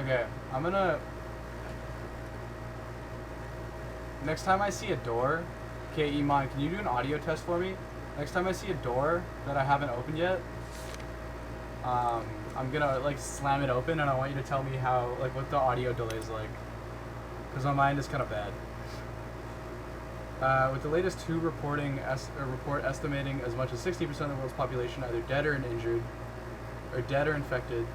Okay, I'm gonna... Next time I see a door... Okay, Iman, can you do an audio test for me? Next time I see a door that I haven't opened yet, I'm gonna, like, slam it open, and I want you to tell me how, like, what the audio delay is like. Because my mind is kind of bad. With the latest WHO report estimating as much as 60% of the world's population either dead or injured, or dead or infected,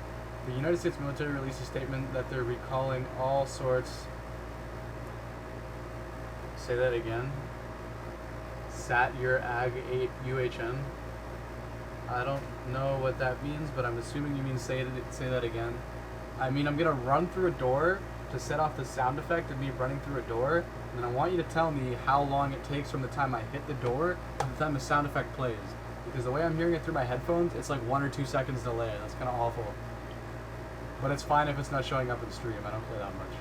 the United States military released a statement that they're recalling all sorts... Say that again. Sat your ag 8 UHN. I don't know what that means, but I'm assuming you mean say that again. I mean, I'm gonna run through a door to set off the sound effect of me running through a door, and then I want you to tell me how long it takes from the time I hit the door to the time the sound effect plays. Because the way I'm hearing it through my headphones, it's like 1 or 2 seconds delay. That's kind of awful. But it's fine if it's not showing up in stream. I don't play that much.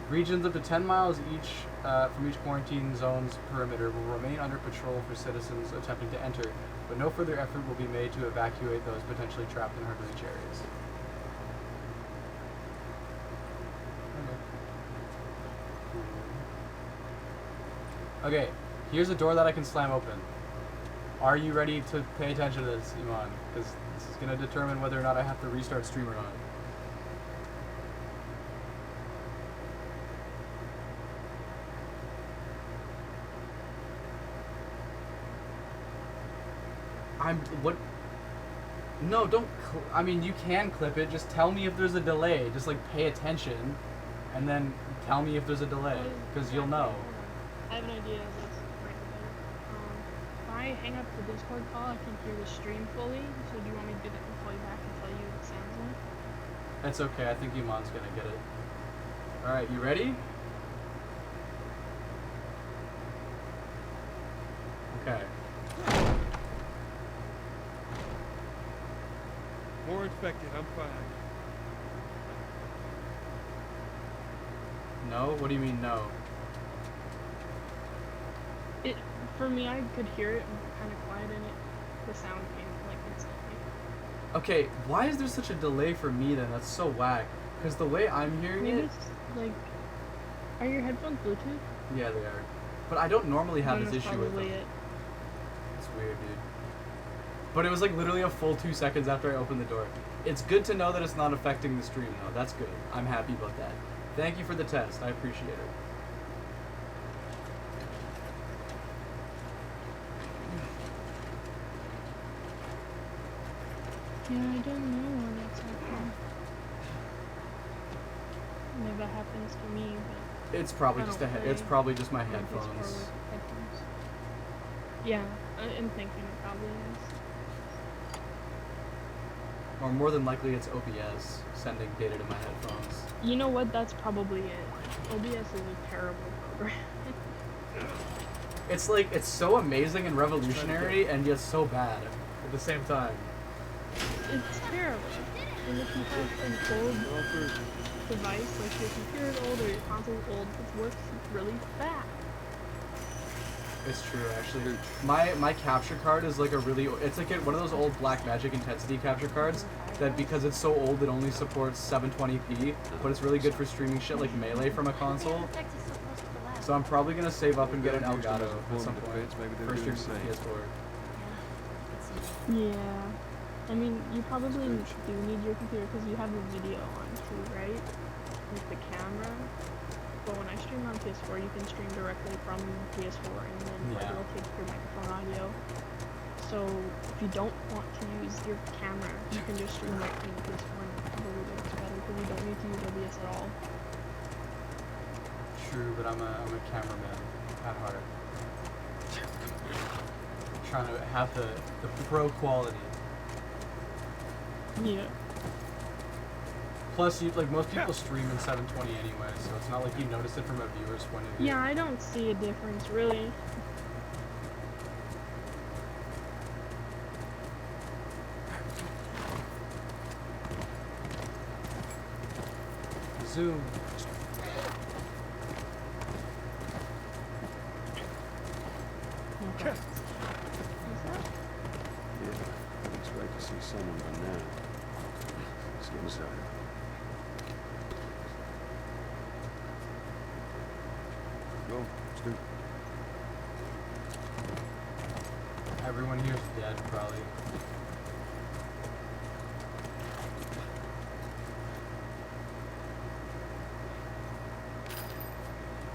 Regions up to 10 miles each from each quarantine zone's perimeter will remain under patrol for citizens attempting to enter, but no further effort will be made to evacuate those potentially trapped in hard-to-reach areas. Okay, here's a door that I can slam open. Are you ready to pay attention to this, Iman? Because this is going to determine whether or not I have to restart stream or not. What? No, don't, I mean, you can clip it, just tell me if there's a delay, just like pay attention, and then tell me if there's a delay, because you'll know. I have an idea that's right there. If I hang up the Discord call, I can hear the stream fully, so do you want me to do that and call you back and tell you what it sounds like? It's okay, I think Iman's gonna get it. Alright, you ready? Okay. More infected, I'm fine. No? What do you mean no? For me, I could hear it kind of quiet in it. The sound came like instantly. Okay, why is there such a delay for me then? That's so whack. Because the way I'm hearing Maybe it... it's like... Are your headphones Bluetooth? Yeah, they are. But I don't normally have Then this that's issue with them. probably it. It's weird, dude. But it was like literally a full 2 seconds after I opened the door. It's good to know that it's not affecting the stream though. That's good. I'm happy about that. Thank you for the test. I appreciate it. Yeah, I don't know when that's happening. Never happens to me, but It's probably I just don't it's play probably just my on Discord headphones. with headphones. Yeah, I'm thinking it probably is. Or more than likely it's OBS sending data to my headphones. You know what? That's probably it. OBS is a terrible program. It's like, it's so amazing and revolutionary and yet so bad at the same time. It's terrible. And if you have an old device, like your computer is old or your console is old, it works really fast. It's true, actually. My capture card is like a really... It's like one of those old Blackmagic Intensity capture cards that because it's so old it only supports 720p, but it's really good for streaming shit like Melee from a console. So I'm probably going to save up and get an Elgato at some point for streaming to PS4. Yeah. I mean, you probably do need your computer because you have the video on too, right? With the camera. But when I stream on PS4, you can stream directly from PS4 and then it'll take your microphone audio. So if you don't want to use your camera, you can just stream right from the PS4 and it probably works better because you don't need to use OBS at all. True, but I'm a cameraman at heart. I'm trying to have the pro quality. Yeah. Plus, like most people stream in 720 anyway, so it's not like you notice it from a viewer's point of view. Yeah, I don't see a difference really. Zoom. Okay. Yeah, I'd expect to see someone by now. get inside. Go, Stu. Everyone here's dead, probably.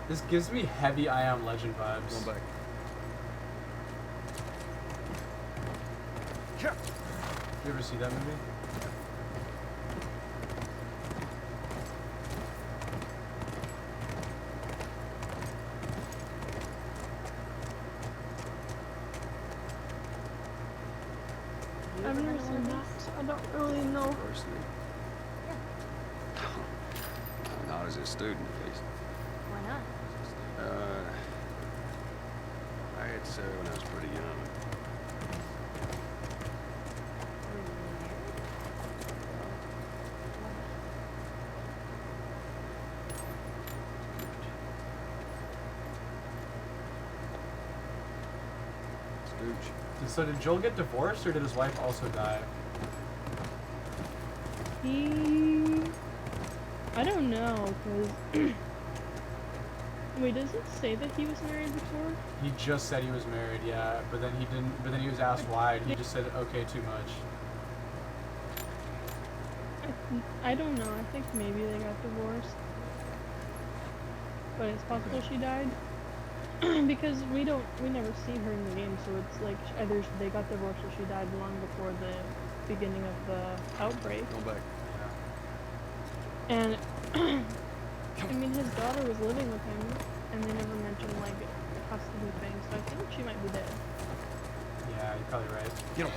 This gives me heavy I Am Legend vibes. Going back. You ever see that movie? I've never seen that, so I don't really know. Personally. Not as a student, at least. Why not? I had Sarah when I was pretty young. Were you married? Stooge. So did Joel get divorced, or did his wife also die? I don't know, cause wait, does it say that he was married before? He just said he was married, yeah, but then he didn't. But then he was asked why, and he just said, "Okay, too much." I don't know. I think maybe they got divorced, but it's possible she died because we never see her in the game, so it's like either they got divorced or she died long before the beginning of the outbreak. Going back. And I mean, his daughter was living with him, and they never mentioned like a custody thing, so I think she might be dead. Yeah, you're probably right. Get him.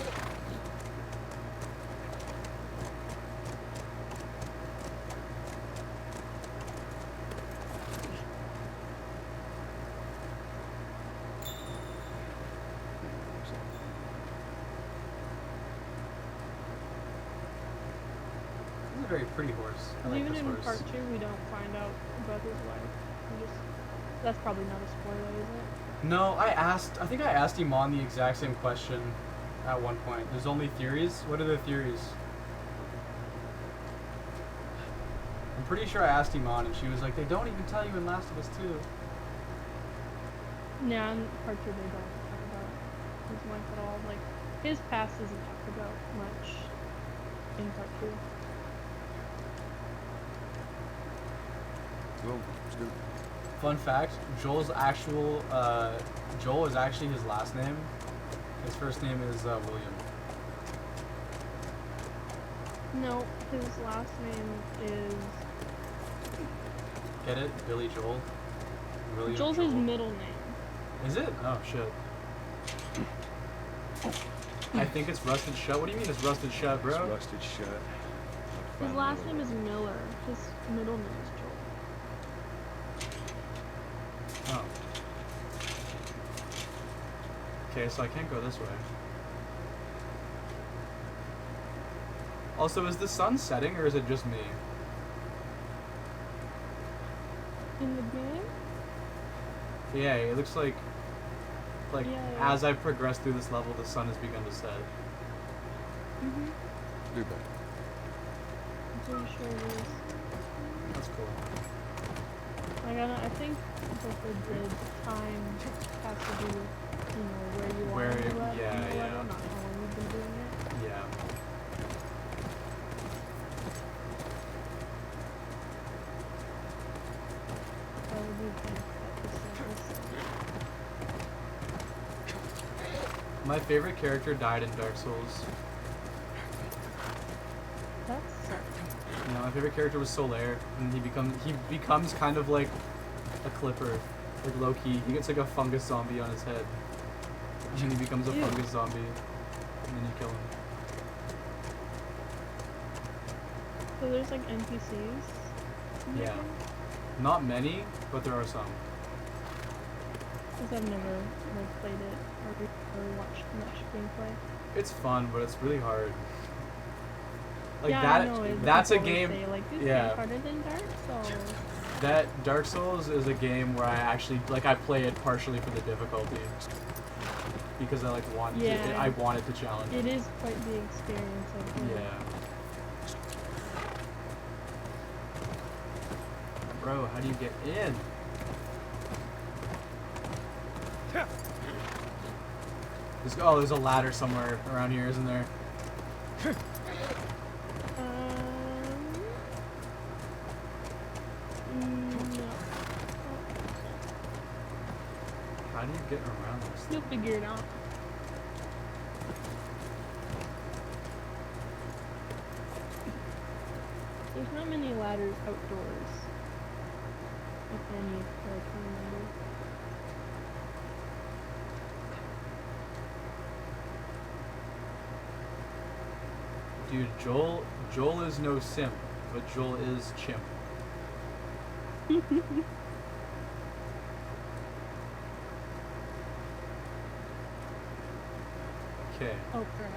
This is a very pretty horse. I like Even this in horse. part 2, we don't find out about his wife. We just that's probably not a spoiler, is it? No, I think I asked Iman the exact same question at one point. There's only theories? What are the theories? I'm pretty sure I asked Iman and she was like, they don't even tell you in Last of Us 2. Yeah, in part 2 they don't talk about his wife at all. Like, his past isn't talked about much in part 2. Go, Stu. Fun fact, Joel is actually his last name. His first name is William. No, his last name is... Get it? Billy Joel? William Joel's Joel. his middle name. Is it? Oh, shit. I think it's Rusted Shut. What do you mean it's Rusted Shut, It's bro? rusted shut. His last name is Miller. His middle name is Joel. Oh. Okay, so I can't go this way. Also, is the sun setting or is it just me? In the game? Yeah, it looks like Yeah. as I progress through this level, the sun has begun to set. Mm-hmm. Do back. I'm pretty sure it is. That's cool. I think that the time has to do with, where you Where are in the you- level, yeah, in the yeah. level, not how long you've been doing it. Yeah. So I do think that this is... My favorite character died in Dark Souls. That sucks. You know, my favorite character was Solaire, and he becomes kind of like a Clipper, like Loki. He gets like a fungus zombie on his head, and he becomes a Ew. fungus zombie, and then you kill him. So there's like NPCs? in the Yeah. game? Not many, but there are some. Because I've never played it or watched much gameplay. It's fun, but it's really hard. Like yeah, that. I know, That's a people always game. Say, like, this yeah. game's harder than Dark Souls. That Dark Souls is a game where I actually I play it partially for the difficulty because I Yeah. I wanted to challenge. It is quite the experience, I think. Yeah. Bro, how do you get in? There's a ladder somewhere around here, isn't there? No. How do you get around this thing? You'll figure it out. There's not many ladders outdoors. If any, that I can remember. Dude, Joel is no simp, but Joel is chimp. Okay, Oh crap.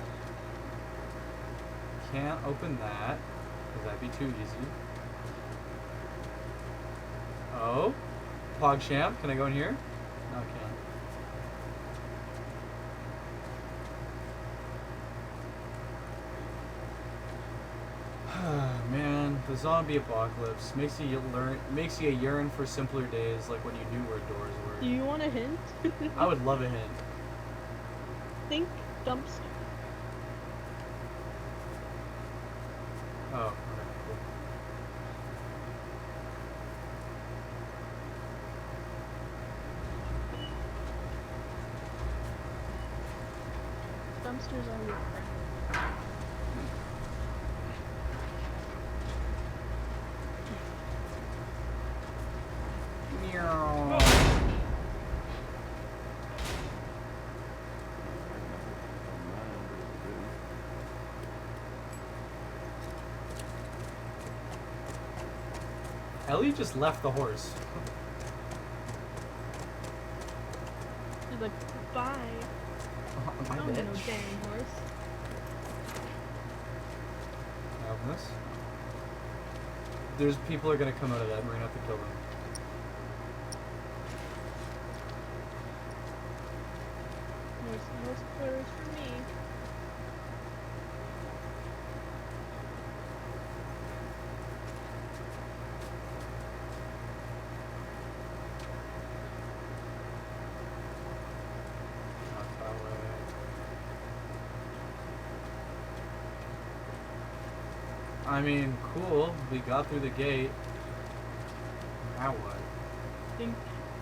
can't open that, because that'd be too easy. Oh, PogChamp, can I go in here? No, I can't. Man, the zombie apocalypse makes you yearn for simpler days, like when you knew where doors Do were. you want a hint? I would love a hint. Think dumpster. Oh, okay, cool. Dumpsters are your friend. Meow. Ellie just left the horse. She's like, bye. My Oh, no dang bitch. horse. Can I open this? There's people are gonna come out of that and we're gonna have to kill them. No spoilers for me. Not that way. I mean, cool. We got through the gate. Now what?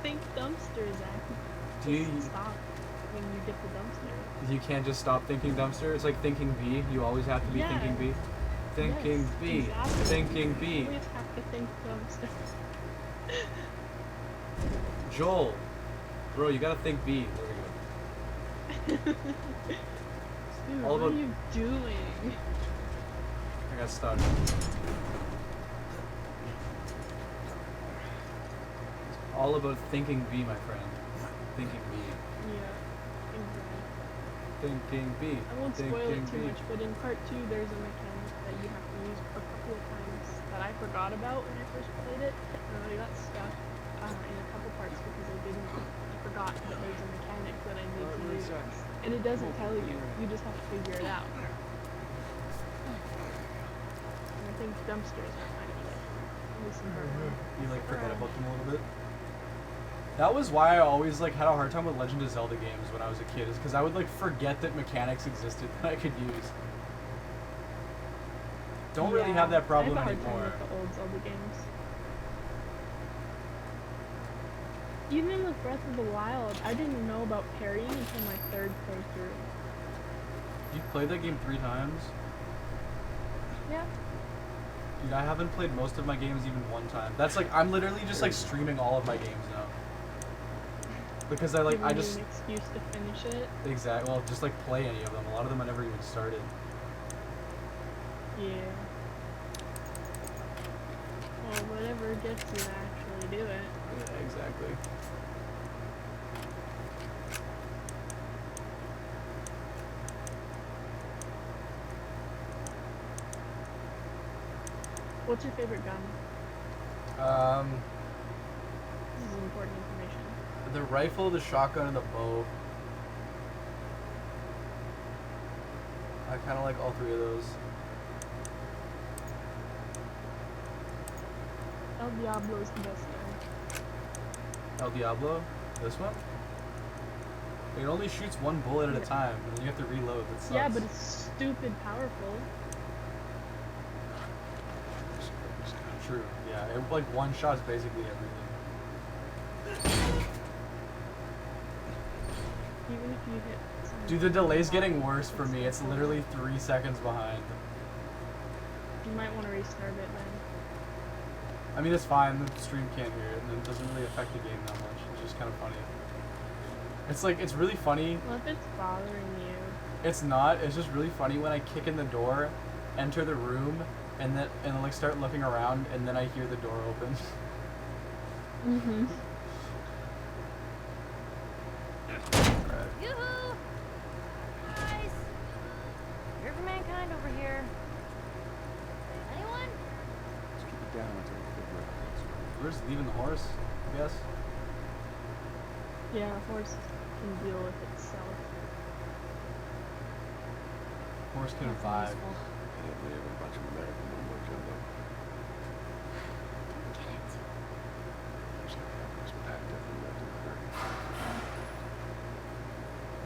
Think dumpster, Zach. Do you Just stop when you get the dumpster. you can't just stop thinking dumpster? It's like thinking B. You always have to be thinking B. Yes. Thinking Yes, B. exactly. Thinking B. You always have to think dumpster. Joel. Bro, you gotta think B. There we go. Dude, All what about- are you doing? I got stuck. All about thinking B, my friend. Thinking B. Yeah. Exactly. Thinking B. I won't spoil it Thinking too B. much, but in part 2 there's a mechanic that you have to use a couple of times that I forgot about when I first played it. And I got stuck in a couple parts because I forgot that there's a mechanic that I need to use. And it doesn't tell you. You just have to figure it out. And I think dumpsters are kind of like, at least in part 1. You like forget about them a little bit? That was why I always like had a hard time with Legend of Zelda games when I was a kid, is because I would like forget that mechanics existed that I could use. Don't really have that problem I have a hard anymore. time with the old Zelda games. Even with Breath of the Wild, I didn't know about parrying until my 3rd playthrough. You played that game 3 times? Yeah. Dude, I haven't played most of my games even 1 time. That's like, I'm literally just like streaming all of my games now. Because I Giving I you just, an excuse to finish it. well, just like play any of them. A lot of them I never even started. Yeah. Well, whatever gets you to actually do it. Yeah, exactly. What's your favorite gun? This is important information. The rifle, the shotgun, and the bow. I kind of like all 3 of those. El Diablo's the best gun. El Diablo? This one? It only shoots one bullet at a Yeah. time, and you have to reload. That sucks. Yeah, but it's stupid powerful. True. Yeah, it, like one shot's basically everything. Even if you hit. Dude, the delay's getting worse for me. It's literally 3 seconds behind. You might want to restart it then. I mean, it's fine. The stream can't hear it, and it doesn't really affect the game that much. It's just kind of funny. It's like, it's really funny. Well, if it's bothering you. It's not. It's just really funny when I kick in the door, enter the room, and then like start looking around, and then I hear the door open. Mm-hmm. Right. Yoo-hoo! Guys! Here for mankind over here. Anyone? Let's keep it down until we figure out what's We're just leaving the horse, I guess. Yeah, a horse can deal with itself. Horse can That's vibe. useful. Can't live a bunch of American mumbo jumbo. Get it. Looks like everyone's packed up and left in a hurry.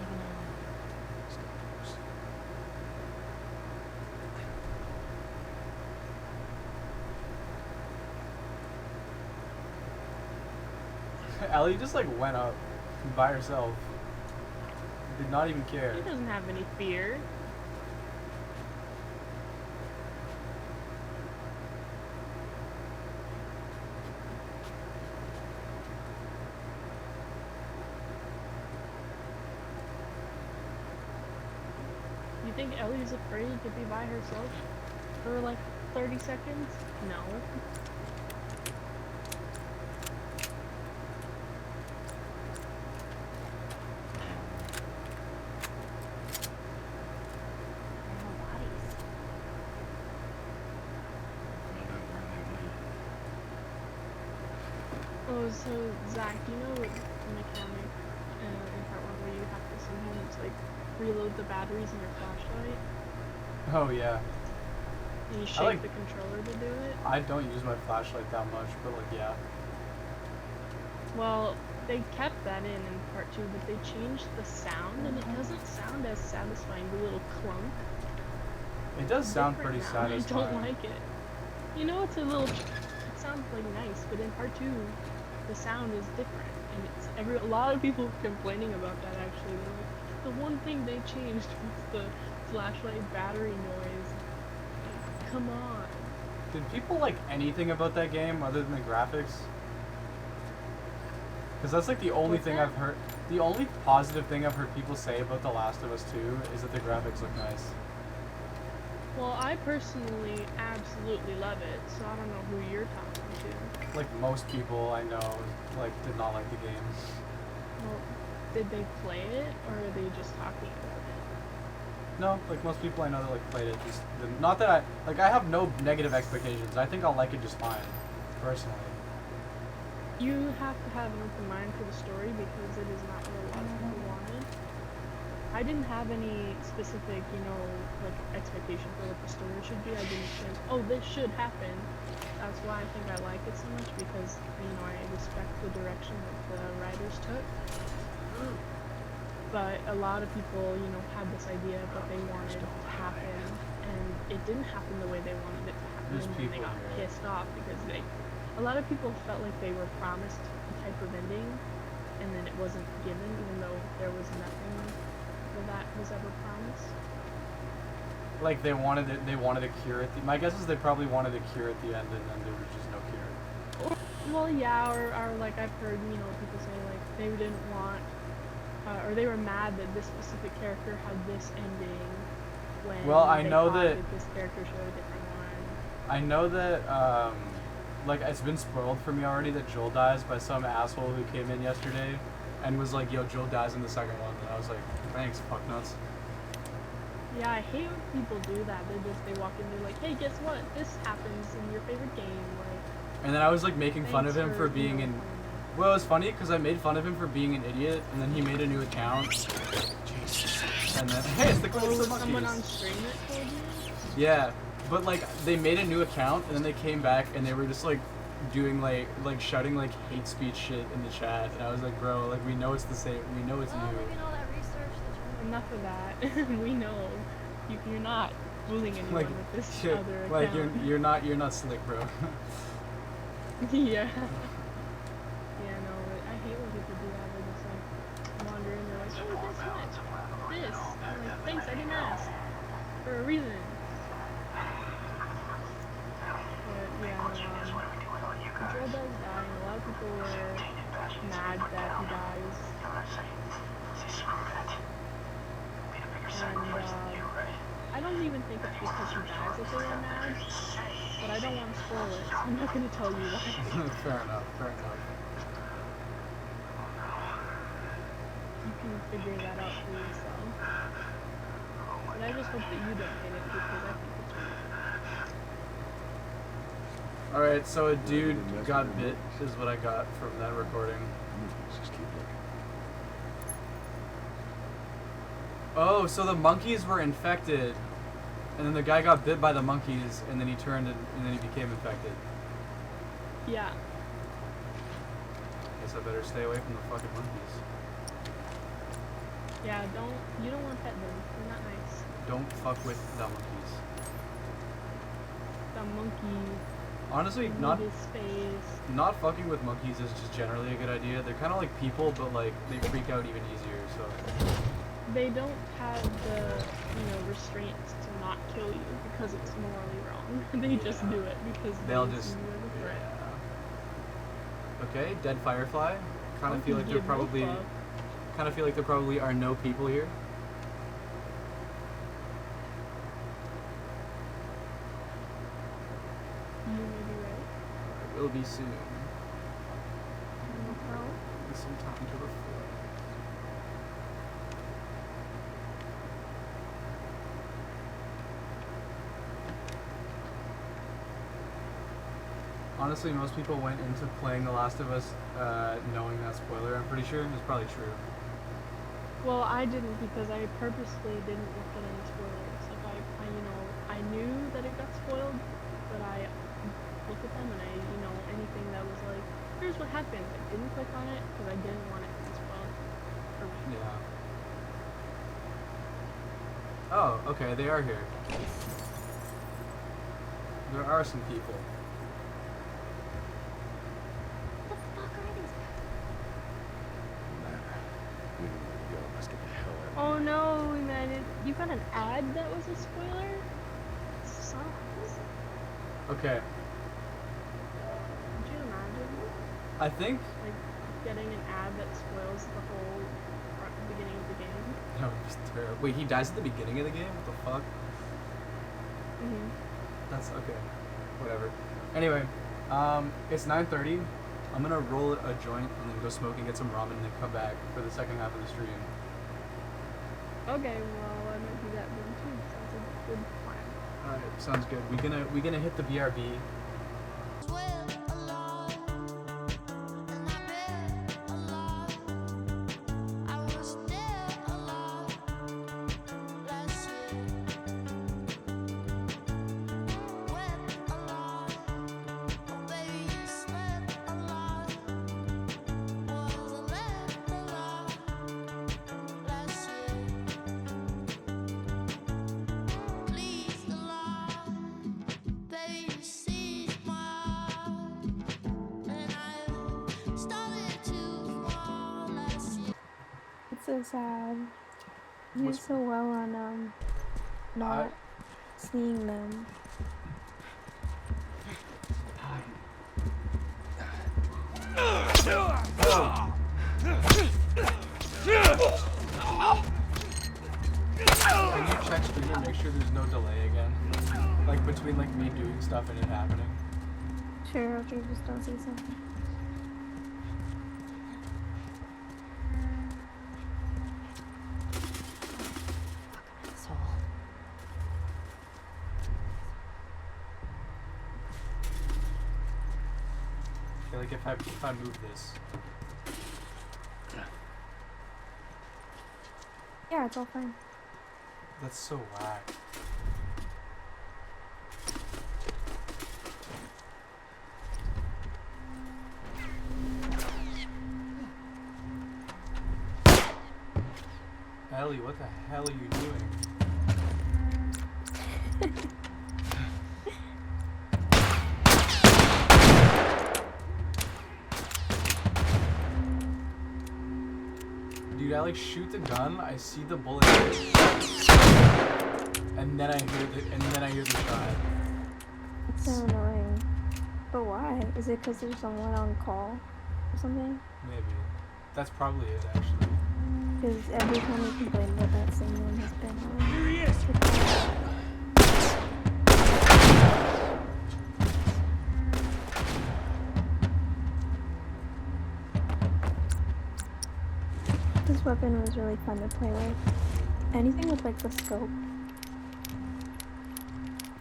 Even Stay close. Ellie just like went up by herself. Did not even care. He doesn't have any fear. You think Ellie's afraid to be by herself for like 30 seconds? No. there are no bodies. Oh, so Zach, you know with the mechanic in part one where you have to sometimes like reload the batteries in your flashlight Oh yeah. and you shake like- the controller to do it? I don't use my flashlight that much, but like yeah. Well, they kept that in part two, but they changed the sound and it doesn't sound as satisfying. The little clunk. It does sound Different pretty now, and satisfying. I don't like it. You know, it's a little. It sounds like nice, but in part two, the sound is different, and it's a lot of people complaining about that. Actually, they're like, the one thing they changed was the flashlight battery noise. Come on. Did people like anything about that game other than the graphics? Because that's like the only What's thing that? I've heard. The only positive thing I've heard people say about The Last of Us 2 is that the graphics look nice. Well, I personally absolutely love it, so I don't know who you're talking to. Like most people I know, like did not like the game. Well, did they play it, or are they just talking about it? No, like most people I know that like played it, just not that I have no negative expectations. I think I'll like it just fine, personally. You have to have an open mind for the story because it is not what a lot of people wanted. I didn't have any specific, like expectation for what the story should be. I didn't think, oh, this should happen. That's why I think I like it so much because, I respect the direction that the writers took. But a lot of people, had this idea of what they wanted to happen, and it didn't happen the way they wanted it to happen, There's and then they people got here. pissed off because a lot of people felt like they were promised a type of ending, and then it wasn't given, even though there was nothing that was ever promised. Like they wanted a cure at the. My guess is they probably wanted a cure at the end, and then there was just no cure. Well, yeah, or like I've heard, people say like they didn't want, or they were mad that this specific character had this ending when Well, I they know thought that- this character should have a different one. I know that like it's been spoiled for me already that Joel dies by some asshole who came in yesterday and was like, "Yo, Joel dies in the second one," and I was like, "Thanks, fucknuts." Yeah, I hate when people do that. They walk in, they're like, hey, guess what? This happens in your favorite game. Like, And then I was like making fun of thanks him for being in. Well, it was funny because I made fun of him for being an idiot, and then he made a new account. And then, hey, it's the Oh, Close the someone on Monkeys. stream that told you? Yeah, but like they made a new account, and then they came back and they were just like doing like shouting like hate speech shit in the chat, and I was like, bro, like we know it's the same. We know it's Well, look you. at all that research that you're Enough of that. We know you're not fooling anyone Like, with this shit, other like account. you're not slick, bro. Yeah. Yeah, no, I hate when people do that. They just like wander in. They're like, oh, guess what? This. I'm like, thanks, I didn't ask. For a reason. But yeah, no, Joel does die, and a lot of people were mad that he dies. And I don't even think it's because he dies that they were mad. But I don't want to spoil it, so I'm not going to tell you why. Fair enough. Fair enough. You can figure that out for yourself. But I just hope that you don't hate it because I think it's weird. All right, so a dude got bit is what I got from that recording. Let's just keep looking. Oh, so the monkeys were infected, and then the guy got bit by the monkeys, and then he turned and then he became infected. Yeah. Guess I better stay away from the fucking monkeys. Yeah, you don't want to pet them. They're not nice. Don't fuck with the monkeys. The monkey Honestly, with not his face. fucking with monkeys is just generally a good idea. They're kind of like people, but like they freak out even easier. So They don't have the, restraints to not kill you because it's morally wrong. They just do it because they'll they just see you as a threat. yeah. Okay, dead firefly. Kind of feel like there Give no probably fuck. are no people here. You may be right. Will be soon. Well, With some time to reflect. Honestly, most people went into playing The Last of Us knowing that spoiler. I'm pretty sure it's probably true. well, I didn't because I purposely didn't look at any spoilers. Like I knew that it got spoiled, but I looked at them and anything that was like, here's what happened. I didn't click on it because I didn't want it to be spoiled for me. Yeah. Oh, okay, they are here. There are some people. What the fuck are these? We need to go. Let's get the hell out of Oh no, man! You got an ad that was a spoiler. Sucks. Okay, Could you imagine, I think like, getting an ad that spoils the whole beginning of the game? that would be terrible. Wait, he dies at the beginning of the game? What the fuck? Mm-hmm. That's okay. Whatever. Anyway, it's 9:30. I'm gonna roll a joint and then go smoke and get some ramen and then come back for the second half of the stream. Okay, well, I might do that then too. Sounds like a good plan. Alright, sounds good. We gonna hit the BRB. It's so sad. You did What's- so well on not seeing them. Can you check stream and make sure there's no delay again? Like between like me doing stuff and it happening? Sure, after you just don't say something. Asshole. I feel like if I move this. Yeah, it's all fine. That's so whack. Ellie, what the hell are you doing? Dude, I like shoot the gun, I see the bullet hit, and then I hear the shot. It's so annoying. But why? Is it because there's someone on call or something? Maybe. That's probably it, actually. Because every time we complain about that, someone has been on. Here he is! This weapon was really fun to play with. Anything with like the scope.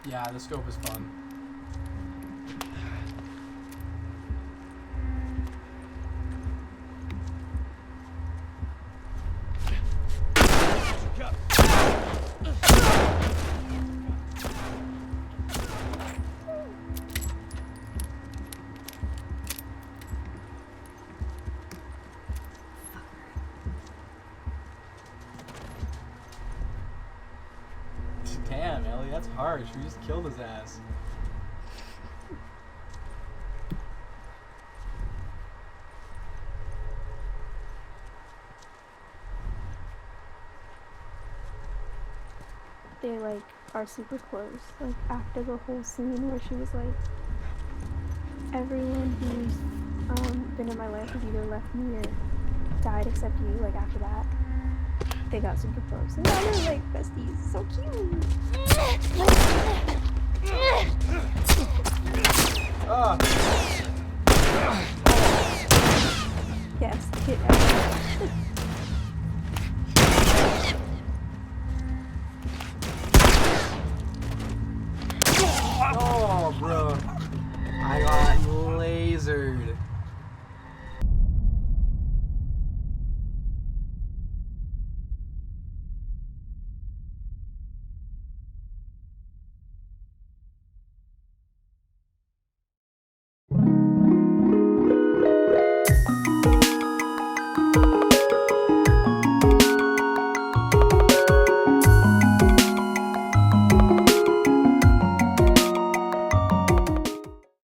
Yeah, the scope is fun. Damn, Ellie, that's harsh. We just killed his ass. They like are super close. Like after the whole scene where she was like, everyone who's been in my life has either left me or died except you. Like after that, they got super close. And now they're like besties. So cute. Ah! Yes, hit everyone.